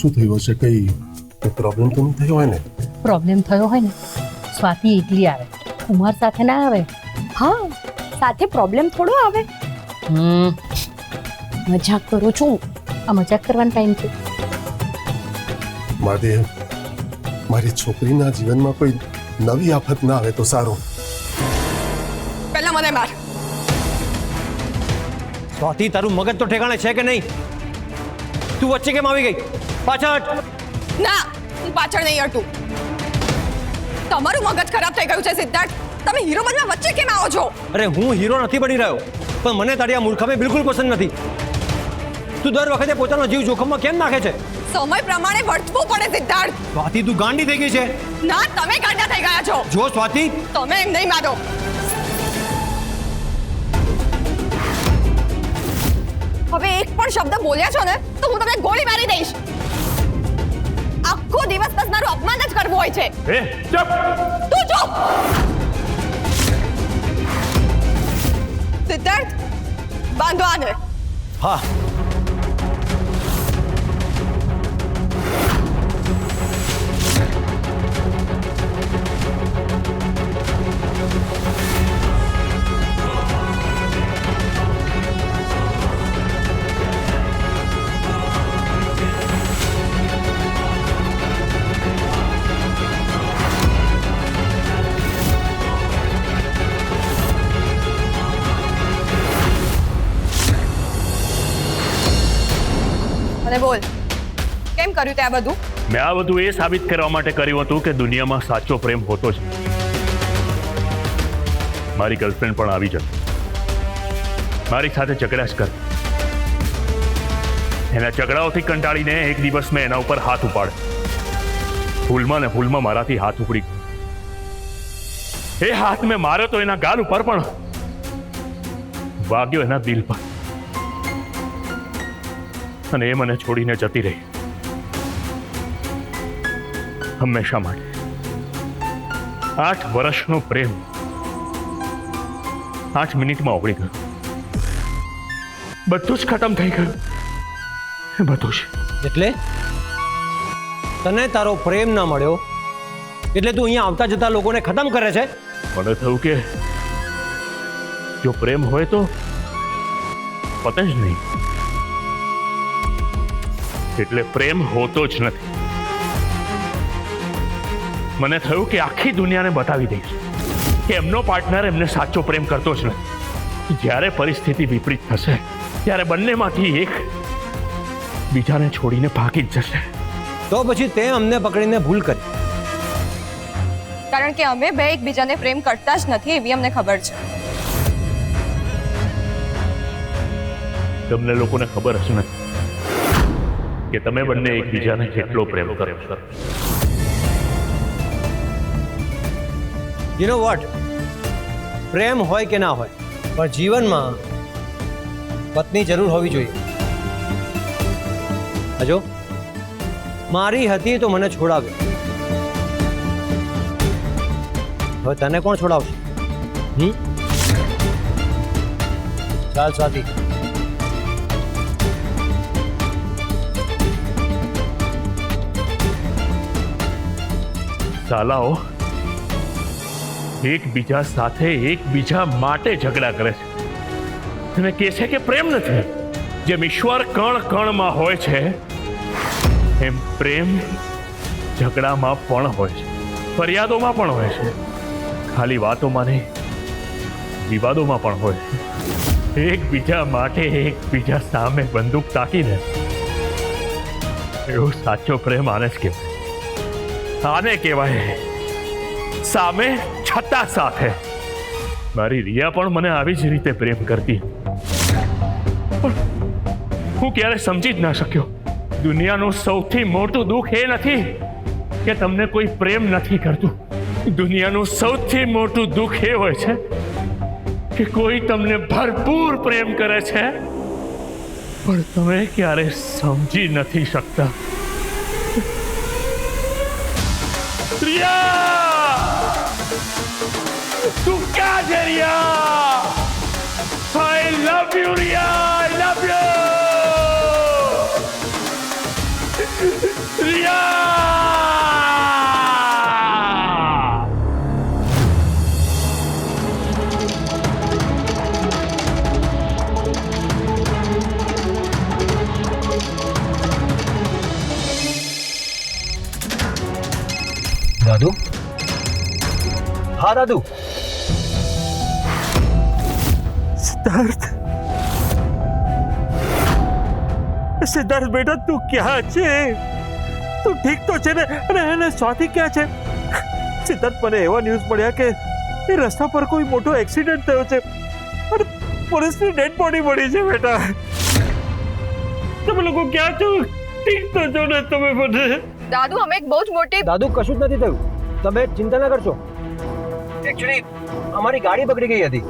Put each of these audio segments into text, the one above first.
શું થયું હશે? કઈ પ્રોબ્લેમ તો નહીં થયો હોય ને? પ્રોબ્લેમ થયો હોય ને સ્વાતિ એકલી આવે, કુમાર સાથે ના આવે. હા, સાથે પ્રોબ્લેમ થોડો આવે. મજાક કરું છું. આ મજાક કરવાનો ટાઈમ છે? મહાદેવ, મારી છોકરીના જીવનમાં કોઈ નવી આફત ના આવે તો સારું. પહેલા મને માર. સ્વાતિ, તારું મગજ તો ઠેકાણે છે કે નહીં? તું વચ્ચે કેમ આવી ગઈ? પાછળ હટ. ના, હું પાછળ નહીં હટું. તમારું મગજ ખરાબ થઈ ગયું છે સિદ્ધાર્થ. તમે હીરો બનવા વચ્ચે કેમ આવો છો? અરે હું હીરો નથી બની રહ્યો, પણ મને તારી આ મૂર્ખામી બિલકુલ પસંદ નથી. તું દર વખતે પોતાનો જીવ જોખમમાં કેમ નાખે છે? સમય પ્રમાણે વર્તવું પડે સિદ્ધાર્થ. સ્વાતિ, તું ગાંડી થઈ ગઈ છે. ના, તમે ગાંડા થઈ ગયા છો. જો સ્વાતિ, તમે એમ નહીં માનો. હવે એક પણ શબ્દ બોલ્યા છો ને તો હું તમને ગોળી મારી દઈશ. આખો દિવસ બસ મારું અપમાન જ કરવું હોય છે. ચૂપ. તું ચૂપ. સિદ્ધાર્થ, બાંધો આને. હા. અને બોલ, કેમ કર્યું તે આ બધું? મેં આ બધું એ સાબિત કરવા માટે કર્યું હતું કે દુનિયામાં સાચો પ્રેમ હોતો જ નથી. મારી ગર્લફ્રેન્ડ પણ આવી જતી, મારી સાથે ઝઘડા જ કરતી. એના ઝઘડાઓથી કંટાળીને એક દિવસ મેં એના ઉપર હાથ ઉપાડ્યો. ભૂલમાં ને ભૂલમાં મારાથી હાથ ઉપડી ગયો. એ હાથ મેં માર્યો તો એના ગાલ ઉપર, પણ વાગ્યો એના દિલ પર, અને એ મને છોડીને જતી રહી. હંમેશા માટે. 8 વર્ષનો પ્રેમ 8 મિનિટમાં ઓગળી ગયો. બધું જ ખતમ થઈ ગયું. બધું જ. એટલે તને તારો પ્રેમ ના મળ્યો એટલે તું અહીંયા આવતા જતા લોકોને ખતમ કરે છે? મને થયું કે જો પ્રેમ હોય તો પતે જ નહીં, એટલે પ્રેમ હોતો જ નથી. મને થયું કે આખી દુનિયાને બતાવી દઈશ કે એમનો પાર્ટનર એમને સાચો પ્રેમ કરતો જ નથી. જ્યારે પરિસ્થિતિ વિપરીત થશે ત્યારે બંનેમાંથી એક બીજાને છોડીને ભાગી જ જશે. તો પછી તે અમને પકડીને ભૂલ કરી. કારણ કે અમે બે એકબીજાને પ્રેમ કરતા જ નથી એવી અમને ખબર છે. તમને લોકોને ખબર હશે નથી કે તમે બંને એકબીજાને કેટલો પ્રેમ કરો છો. યુ નો વોટ, પ્રેમ હોય કે ના હોય, પણ જીવનમાં પત્ની જરૂર હોવી જોઈએ. હજો મારી હતી તો મને છોડાવ્યો, હવે તને કોણ છોડાવશે? ચાલ સ્વાતિ. સાલાઓ એકબીજા સાથે એકબીજા માટે ઝઘડા કરે છે અને કહે છે કે પ્રેમ નથી. જેમ ઈશ્વર કણ કણમાં હોય છે એમ પ્રેમ ઝઘડામાં પણ હોય છે, ફરિયાદોમાં પણ હોય છે, ખાલી વાતોમાં નહીં વિવાદોમાં પણ હોય છે. એકબીજા માટે એકબીજા સામે બંદૂક તાકીને એવો સાચો પ્રેમ આને જ કહેવાય. આને કહેવાય સામે છતાં સાથે. મારી રિયા પણ મને આવી જ રીતે પ્રેમ કરતી, પણ હું ક્યારે સમજી જ ના શક્યો. દુનિયાનું સૌથી મોટું દુઃખ એ નથી કે તમને કોઈ પ્રેમ નથી કરતું. દુનિયાનું સૌથી મોટું દુઃખ એ હોય છે કે કોઈ તમને ભરપૂર પ્રેમ કરે છે પણ તમે ક્યારે સમજી નથી શકતા. રિયા, તું ક્યાં છે Riya? I love you Riya, I love you. Riya! દાદુ, હા દાદુ. સિદ્ધાર્થ, સિદ્ધાર્થ બેટા, તું ક્યાં છે? તું ઠીક તો છે ને? અને સ્વાતિ ક્યાં છે? સિદ્ધાર્થ, મને એવા ન્યૂઝ મળ્યા કે એ રસ્તા પર કોઈ મોટો એક્સિડન્ટ થયો છે અને પોલીસની ડેડ બોડી મળી છે. બેટા, તમે લોકો ક્યાં છો? ઠીક તો છો ને તમે બધે? દાદુ અમે એક બહુ જ મોટી દાદુ, કશું જ નથી થયું. તમે ચિંતા ના કરશો. એકચ્યુઅલી અમારી ગાડી બગડી ગઈ હતી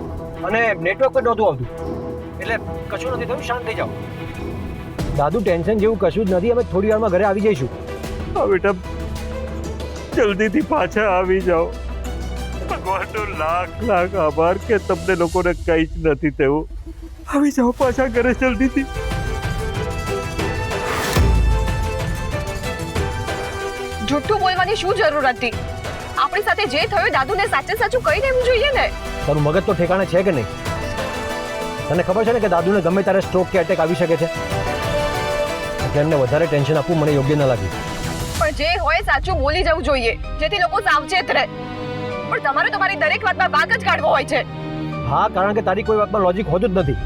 અને નેટવર્ક પણ નહોતું આવતું, એટલે કશું નથી થયું. શાંત થઈ જાઓ. દાદુ, ટેન્શન જેવું કશું જ નથી. અમે થોડી વારમાં ઘરે આવી જઈશું. હા બેટા, જલ્દીથી પાછા આવી જાઓ. ભગવાનનો લાખ લાખ આભાર કે તમને લોકોને કંઈ જ નથી થયું. આવી જાઓ પાછા ઘરે જલ્દીથી. જૂઠું બોલવાની શું જરૂર હતી? આપણી સાથે જે થયું દાદુને સાચે સાચું કહી દેવું જોઈએ ને. તારું મગજ તો ઠેકાણે છે કે નહીં? તને ખબર છે ને કે દાદુને ગમે ત્યારે સ્ટ્રોક કે એટેક આવી શકે છે, એટલે એમને વધારે ટેન્શન આપવું મને યોગ્ય ન લાગ્યું. પણ જે હોય સાચું બોલી જવું જોઈએ, જેથી લોકો સાવચેત રહે. પણ તમારે તમારી દરેક વાતમાં વાંક જ કાઢવો હોય છે. હા, કારણ કે તારી કોઈ વાતમાં લોજિક હોતું જ નથી.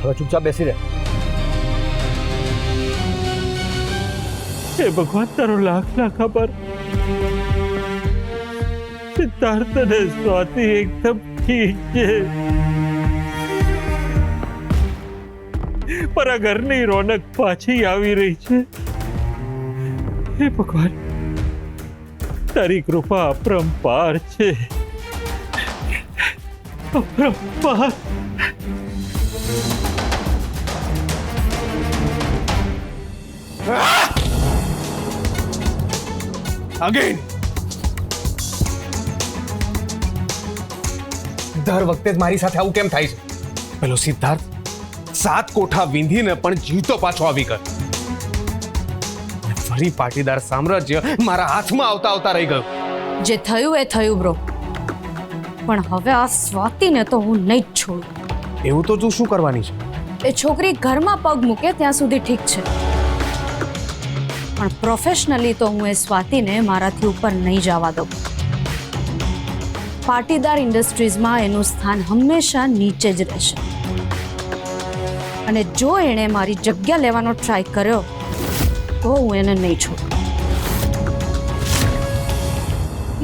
હવે ચૂપચાપ બેસી રહે. હે ભગવાન, તારો લાખ લાખ આભાર. સિદ્ધાર્થ અને સ્વાતિ એકદમ ઠીક છે, પણ આ ઘરની રોનક પાછી આવી રહી છે. હે ભગવાન, તારી કૃપા અપરંપાર છે, અપરંપાર. અગેન દર વખતે જ મારી સાથે આવું કેમ થાય છે? પેલો સિદ્ધાર્થ 7 કોઠા વીંધીને પણ જીવતો પાછો આવી ગયો. ફરી પાટીદાર સામ્રાજ્ય મારા હાથમાં આવતા આવતા રહી ગયું. જે થયું એ થયું બ્રો, પણ હવે આ સ્વાતિને તો હું નહીં જ છોડું. એવું તો તું શું કરવાની છે? એ છોકરી ઘરમાં પગ મૂકે ત્યાં સુધી ઠીક છે, પણ પ્રોફેશનલી તો હું એ સ્વાતિને મારાથી ઉપર નહીં જવા દઉં. પાટીદાર ઇન્ડસ્ટ્રીઝમાં એનું સ્થાન હંમેશા નીચે જ રહેશે, અને જો એણે મારી જગ્યા લેવાનો ટ્રાય કર્યો તો હું એને નહીં છોડું.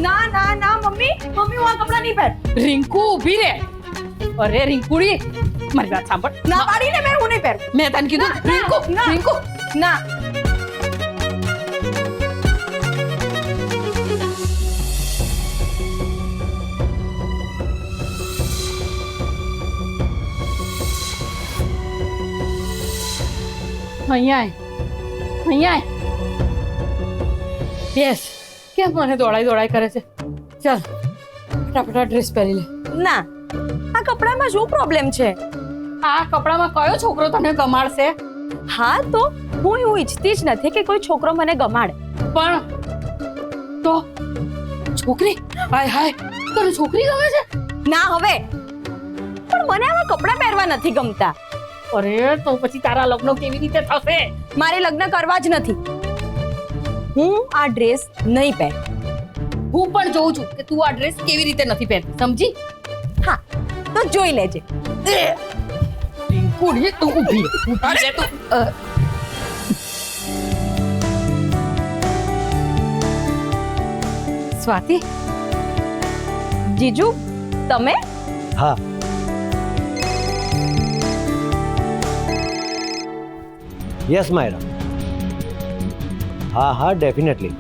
ના ના ના મમ્મી, મમ્મી હું આ કપડાં નહીં પહેર. રિંકુ ઊભી રહે. અરે રિંકુડી, મારી વાત સાંભળ. ના પાડીને મેં હું નહીં પહેરું. મેં તને કીધું રિંકુ, રિંકુ ના. અહીંયા બેસ. કેમ મને દોડાઈ કરે છે? ચાલ ફટાફટ ડ્રેસ પહેરી લે. ના, આ કપડામાં શું પ્રોબ્લેમ છે? આ કપડામાં કયો છોકરો તને ગમાડશે? હા તો હું એવું ઈચ્છતી જ નથી કે કોઈ છોકરો મને ગમાડે. પણ તો છોકરી, હાય હાય, તને છોકરી ગમે છે? ના હવે, પણ મને આવા કપડાં પહેરવા નથી ગમતા. અરે તો પછી તારા લગ્ન કેવી રીતે થશે? મારે લગ્ન કરવા જ નથી. હું આ ડ્રેસ નહીં પહેર. હું પણ જોઉં છું કે તું આ ડ્રેસ કેવી રીતે નથી પહેરતી, સમજી? હા તો જોઈ લેજે. રિંકુડી, તું ઊભી રહે તું. સ્વાતિ, જીજુ તમે? હા, યસ માયરા. હા હા, ડેફિનેટલી.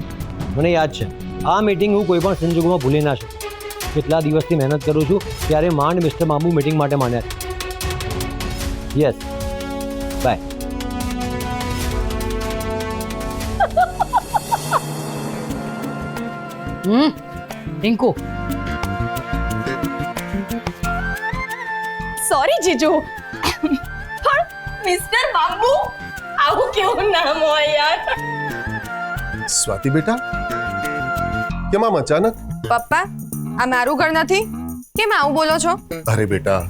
મને યાદ છે, આ મીટિંગ હું કોઈ પણ સંજોગોમાં ભૂલી ના શકું. કેટલા દિવસથી મહેનત કરું છું, ત્યારે માંડ મિસ્ટર મામુ મીટિંગ માટે માન્યા છે. Yes, by. રિંકુ, સોરી જીજુ, પણ મિસ્ટર બાબુ આવું क्यों नाम हो यार? સ્વાતિ બેટા કેમ આમ અચાનક? પપ્પા આ મારું ઘર નથી, કેમ આવું બોલો છો? અરે બેટા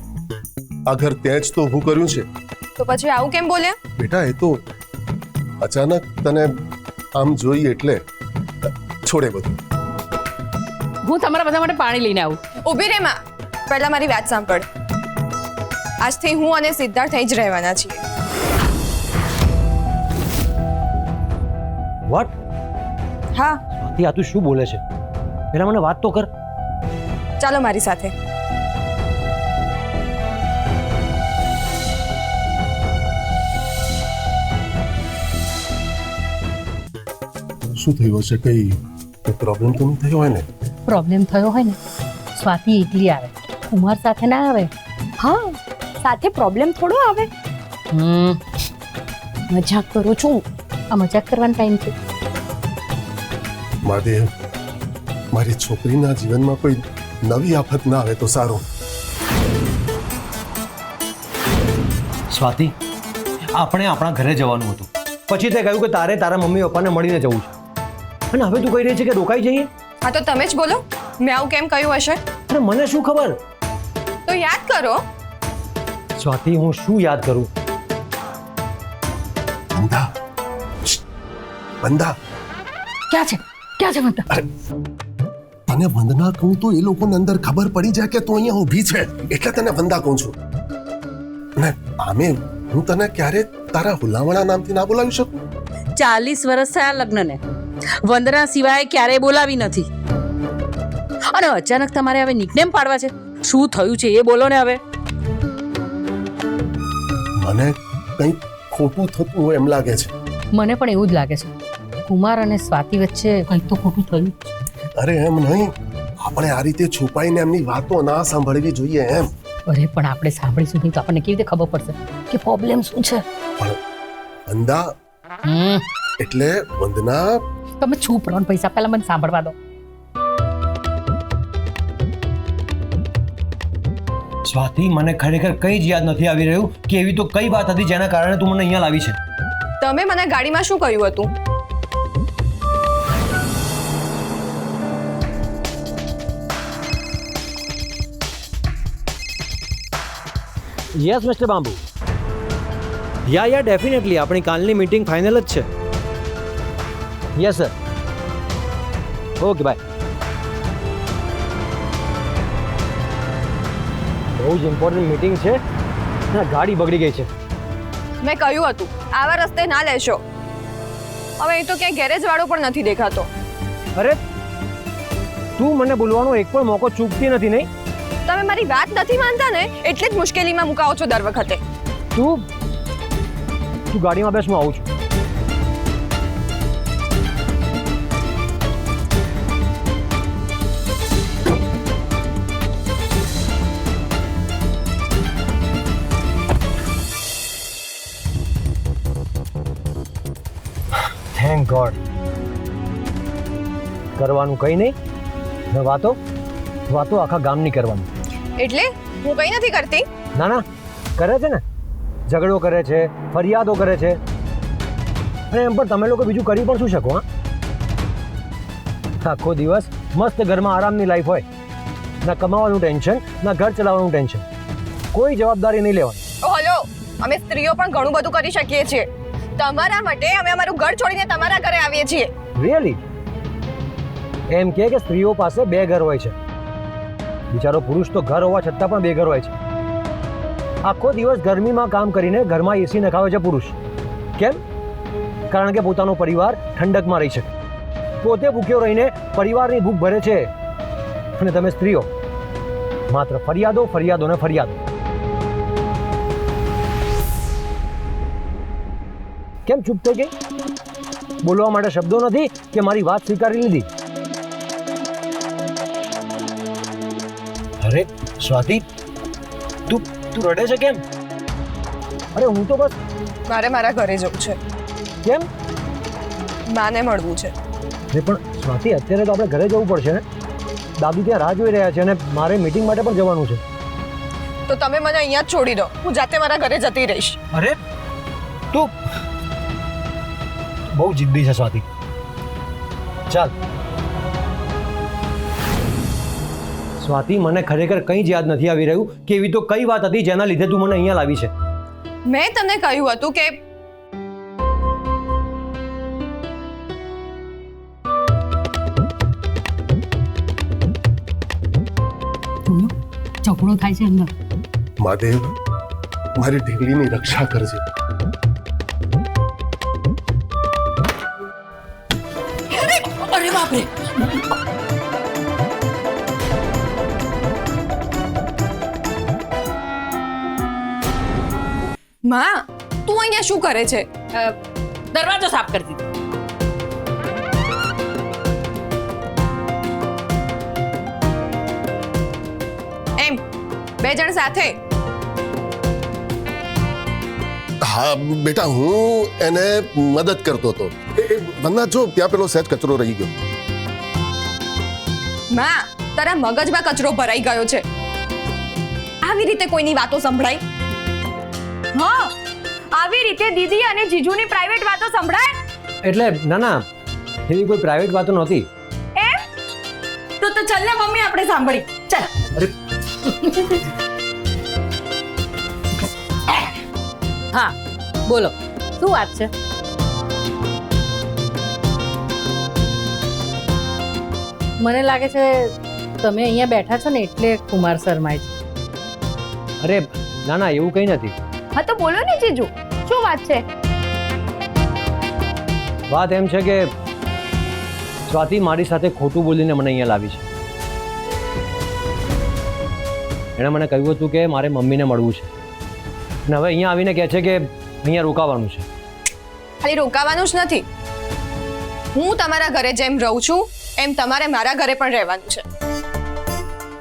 આ ઘર ત્યાં જ તો ઊભું કર્યું છે તો પછી આવું કેમ બોલ્યા? બેટા. એ તો અચાનક તને આમ જોઈ એટલે છોડે બધું. હું તમારા બધા માટે પાણી લઈને આવું. ઊભી રે માં, પહેલા મારી વાત સાંભળ. આજથી હું અને સિદ્ધાર્થ અહીં જ રહેવાના છીએ. વોટ? હા, સ્વાતિ આ તું શું બોલે છે? પેલા મને વાત તો કર. ચાલો મારી સાથે. શું થયું હશે? કઈ પ્રોબ્લેમ તો નહીં થયો હોય ને? પ્રોબ્લેમ થયો હોય ને સ્વાતિ એકલી આવે, કુમાર સાથે ના આવે. હા, સાથે પ્રોબ્લેમ થોડો આવે. મજાક કરું છું, આ મજાક કરવાનો ટાઈમ છે. મહાદેવ, મારી છોકરીના જીવનમાં કોઈ નવી આફત ના આવે તો સારું. સ્વાતિ, આપણે આપણા ઘરે જવાનું હતું, પછી તે કહ્યું કે તારે તારા મમ્મી પપ્પાને મળીને જવું છે, અને હવે તું કહી રહી છે કે રોકાઈ જઈએ. હા તો તમે જ બોલો, મેં આવું કેમ કહ્યું હશે? અરે મને શું ખબર? તો યાદ કરો. સ્વાતિ, હું શું યાદ કરું? બંધા, બંધા. ક્યાં છે વંદા? અરે તને વંદના કહું તો એ લોકોને અંદર ખબર પડી જાય કે તું અહીંયા ઊભી છે, એટલે તને વંદા કહું છું. ને આમે હું તને ક્યારે તારા હુલામણા નામથી ના બોલાવી શકું? 40 વર્ષ થયા લગ્નને, વંદના સિવાય ક્યારેય બોલાવી નથી. અને અચાનક તમારે હવે નિકનેમ પાડવા છે? શું થયું છે એ બોલો ને હવે. મને કંઈક ખોટું થતું હોય એમ લાગે છે. મને પણ એવું જ લાગે છે, કુમાર અને સ્વાતિ વચ્ચે કંઈક તો ખોટું થયું. અરે એમ નહીં, આપણે આ રીતે છુપાઈને એમની વાતો ના સાંભળવી જોઈએ એમ. અરે પણ આપણે સાંભળીશું નહીં તો આપણને કેવી રીતે ખબર પડશે કે પ્રોબ્લેમ શું છે? પણ વંદા એટલે વંદના. તમે ચૂપ રહો ને પૈસા, પહેલા મને સાંભળવા દો. સ્વાતિ, મને ખરેખર કંઈ જ યાદ નથી આવી રહ્યું કે એવી તો કઈ વાત હતી જેના કારણે તું મને અહીંયા લાવી છે. તમે મને ગાડીમાં શું કહ્યું હતું? યસ મિસ્ટર બાંબુ. યા ડેફિનેટલી આપણી કાલની મીટિંગ ફાઇનલ જ છે. Yes sir. Okay bye. બહુ જ ઇમ્પોર્ટન્ટ મીટિંગ છે, ના ગાડી બગડી ગઈ છે. મેં કહ્યું હતું આવા રસ્તે ના લેશો. હવે એ તો ક્યાંય ગેરેજ વાળો પણ નથી દેખાતો. અરે તું મને બોલવાનો એક પણ મોકો ચૂકતી નથી, નહીં? તમે મારી વાત નથી માનતા ને, એટલે જ મુશ્કેલીમાં મુકાવો છો દર વખતે. તું ગાડીમાં બેસ, હું આવું છું. Thank God. કરવાનું કંઈ નહીં, વાતો આખા ગામની કરવાની. એટલે હું કંઈ નથી કરતી. ના ના, કરે છે ને, ઝઘડો કરે છે, ફરિયાદો કરે છે, અને એમ પણ તમે લોકો બીજું કરી પણ શું શકો? હા, આખો દિવસ મસ્ત ઘરમાં આરામની લાઈફ હોય, ના કમાવાનું ટેન્શન, ના ઘર ચલાવવાનું ટેન્શન, કોઈ જવાબદારી નહીં લેવાની. ઓ હલો, અમે સ્ત્રીઓ પણ ઘણું બધું કરી શકીએ છીએ. તમારા માટે અમે અમારું ઘર છોડીને તમારા ઘરે આવીએ છીએ. રિયલી? એમ કે સ્ત્રીઓ પાસે 2 ઘર હોય છે. બિચારો પુરુષ તો ઘર હોવા છતાં પણ 2 ઘર હોય છે. આખો દિવસ ગરમીમાં કામ કરીને ઘરમાં એસી નખાવે છે પુરુષ. કેમ? કારણ કે પોતાનો પરિવાર ઠંડકમાં રહી શકે. પોતે ભૂખ્યો રહીને પરિવારની ભૂખ ભરે છે. અને તમે સ્ત્રીઓ માત્ર ફરિયાદો, ફરિયાદો ને ફરિયાદો. કેમ ચૂપ થઈ ગઈ? બોલવા માટે શબ્દો નથી કે મારી વાત સ્વીકારી લીધી? અરે સ્વાતિ, તું રડે છે કેમ? અરે હું તો બસ. મારે મારા ઘરે જવું છે. કેમ? માને મળવું છે. અરે પણ સ્વાતિ, અત્યારે તો આપણે ઘરે જવું પડશે ને. દાદુ ત્યાં રાહ જોઈ રહ્યા છે અને મારે મીટિંગ માટે પણ જવાનું છે. તો તમે મને અહીંયા જ છોડી દો, હું જાતે મારા ઘરે જતી રહીશ. અરે તું બહુ જિદ્દી છે સ્વાતિ. ચાલ સ્વાતિ, મને ખરેખર કંઈ જ યાદ નથી આવી રહ્યું કે એવી તો કઈ વાત હતી જેના લીધે તું મને અહીંયા લાવી છે. મેં તને કહ્યું હતું કે ઝઘડો થાય છે અંદર. મહાદેવ મારી ઢીંગલીની રક્ષા કરજે. અરે બાપરે. માં, તું અહીંયા શું કરે છે? દરવાજો સાફ કરતી હતી. એમ બે જણ સાથે? હા બેટા, હું એને મદદ કરતો હતો. વંદના, જો ત્યાં પેલો સહેજ કચરો રહી ગયો. માં, તારા મગજમાં કચરો ભરાઈ ગયો છે. આવી રીતે કોઈની વાતો સંભળાય? હા, આવી રીતે દીદી અને જીજુની પ્રાઇવેટ વાતો સંભળાય? એટલે ના, એવી કોઈ પ્રાઇવેટ વાતો નહોતી. એમ? તો ચાલ ને મમ્મી, આપણે સાંભળી. ચાલ. અરે હા, બોલો, શું વાત છે? મને લાગે છે તમે અહીંયા બેઠા છો ને એટલે કુમાર શર્માય છે. અરે ના, એવું કંઈ નથી. હા તો બોલો ને જીજુ, શું વાત છે? વાત એમ છે કે સ્વાતિ મારી સાથે ખોટું બોલીને મને અહીંયા લાવી છે. એણે મને કહ્યું હતું કે મારે મમ્મીને મળવું છે, અને હવે અહીંયા આવીને કહે છે કે અહીંયા રોકાવાનું છે. ખાલી રોકાવાનું જ નથી, હું તમારા ઘરે જેમ રહું છું એમ તમારે મારા ઘરે પણ રહેવાનું છે.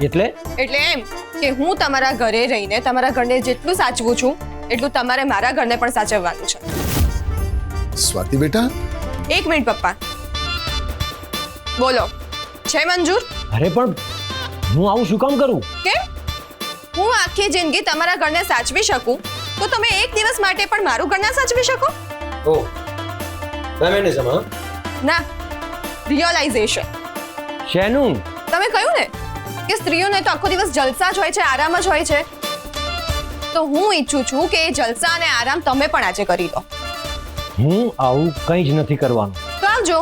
એટલે એમ કે હું તમારા ઘરે રહીને તમારા ઘરને જેટલું સાચવું છું એટલું તમારે મારા ઘરને પણ સાચવવાનું છે. સ્વાતિ બેટા, એક મિનિટ પપ્પા, બોલો, છે મંજૂર? અરે પણ હું આવું શું કામ કરું? કેમ? હું આખી જિંદગી તમારા ઘરને સાચવી શકું તો તમે એક દિવસ માટે પણ મારું ઘર ના સાચવી શકો? ઓ ફેમિનિઝમ? હા, ના, રિયલાઇઝેશન. શેનું? તમે કહ્યું ને કે સ્ત્રીઓને તો આખો દિવસ જલસા જ હોય છે, આરામ જ હોય છે, તો હું ઈચ્છું છું કે એ જલસા અને આરામ તમે પણ આજે કરી લો. હું આવું કંઈ જ નથી કરવાનું. તો આવજો.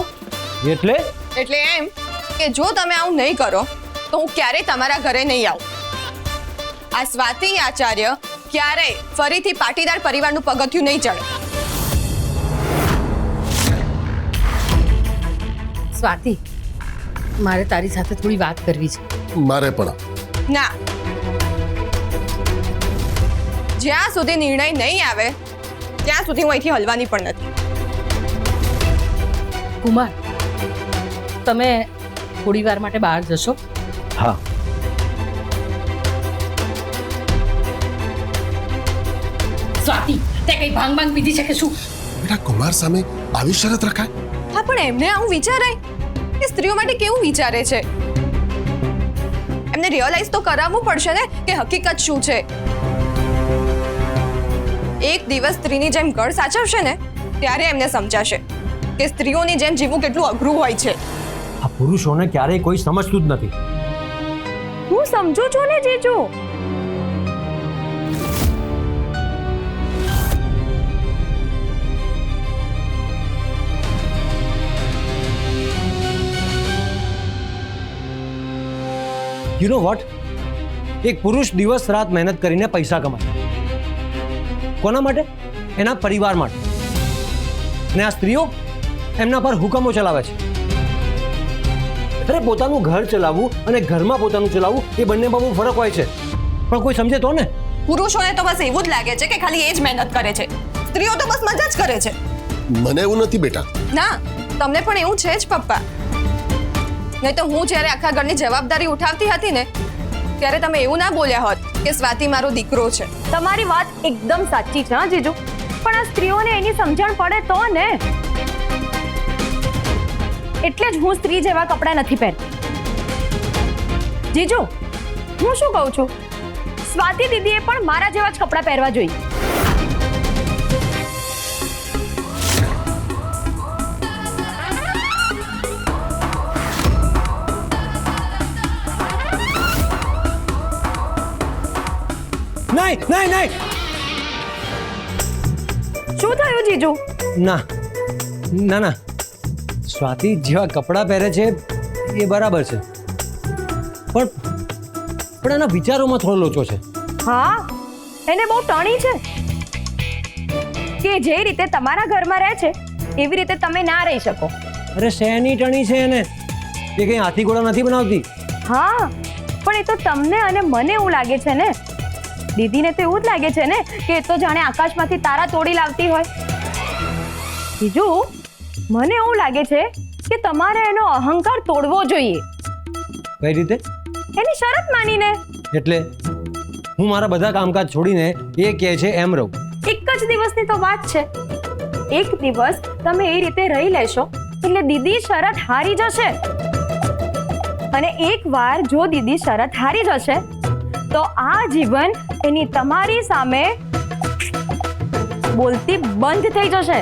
એટલે એમ કે જો તમે આવું નહીં કરો તો હું ક્યારેય તમારા ઘરે નહીં આવું. આ સ્વાતિ આચાર્ય ક્યારેય ફરીથી પાટીદાર પરિવારનું પગથિયું નહીં ચડે. સ્વાતિ, મારે તારી સાથે થોડી વાત કરવી છે. મારે પણ. ના, જ્યાં સુધી નિર્ણય નહીં આવે ત્યાં સુધી હું અહીંથી હલવાની પણ નથી. કુમાર, તમે થોડી વાર માટે બહાર જશો? હા. સ્વાતિ, તે કઈ ભાંગ પીધી છે કે શું? બેટા, કુમાર સામે આવી શરત રખાય? હા, પણ એમને આવું વિચારાય કે સ્ત્રીઓ માટે કેવું વિચારે છે? એમને રિયલાઇઝ તો કરાવવું પડશે ને કે હકીકત શું છે. એક દિવસ સ્ત્રીની જેમ ઘર સાચવશે ને ત્યારે એમને સમજાશે કે સ્ત્રીઓની જેમ જીવવું કેટલું અઘરું હોય છે. આ પુરુષોને ક્યારેય કોઈ સમજતું જ નથી. હું સમજુ છું ને જીજુ. યુ નો વોટ, એક પુરુષ દિવસ રાત મહેનત કરીને પૈસા કમાય. કોના માટે? એના પરિવાર માટે. અને આ સ્ત્રીઓ એમના પર હુકમો ચલાવે છે. અરે પોતાનું ઘર ચલાવવું અને ઘરમાં પોતાનું ચલાવવું એ બંનેમાં બહુ ફરક હોય છે, પણ કોઈ સમજે તો ને. પુરુષોને તો બસ એવું જ લાગે છે કે ખાલી એ જ મહેનત કરે છે, સ્ત્રીઓ તો બસ મજા જ કરે છે. મને એવું નથી બેટા. ના, તમને પણ એવું છે જ પપ્પા. નહીં તો હું જ્યારે આખા ઘરની જવાબદારી ઉઠાવતી હતી ને ત્યારે તમે એવું ના બોલ્યા હોત કે સ્વાતિ મારો દીકરો છે. તમારી વાત એકદમ સાચી છે હા જીજુ, પણ આ સ્ત્રીઓને એની સમજણ પડે તો ને. એટલે જ હું સ્ત્રી જેવા કપડાં નથી પહેરતી. જીજુ, હું શું કહું છું, સ્વાતિ દીદીએ પણ મારા જેવા જ કપડાં પહેરવા જોઈએ. નહીં નહીં નહીં શું થયું જીજુ? ના ના ના સ્વાતિ જેવા કપડાં પહેરે છે એ બરાબર છે પણ એના વિચારોમાં થોડો લોચો છે. હા, એને બહુ ટણી છે કે જે રીતે તમારા ઘરમાં રહે છે એવી રીતે તમે ના રહી શકો. અરે શેની ટણી છે એને? એ કઈ હાથી ઘોડા નથી બનાવતી. હા, પણ એ તો તમને અને મને એવું લાગે છે ને, દીદીને તો એવું જ લાગે છે ને કે એ તો જાણે આકાશમાંથી તારા તોડી લાવતી હોય. બીજું મને એવું લાગે છે કે તમારે એનો અહંકાર તોડવો જોઈએ. કઈ રીતે? એની શરત માનીને. એટલે હું મારા બધા કામકાજ છોડીને એ કહે છે એમ રહું. એક જ દિવસની તો વાત છે. એક દિવસ તમે એ રીતે રહી લેશો એટલે દીદી શરત હારી જશે, અને એકવાર જો દીદી શરત હારી જશે તો આ જીવન એની તમારી સામે બોલતી બંધ થઈ જશે.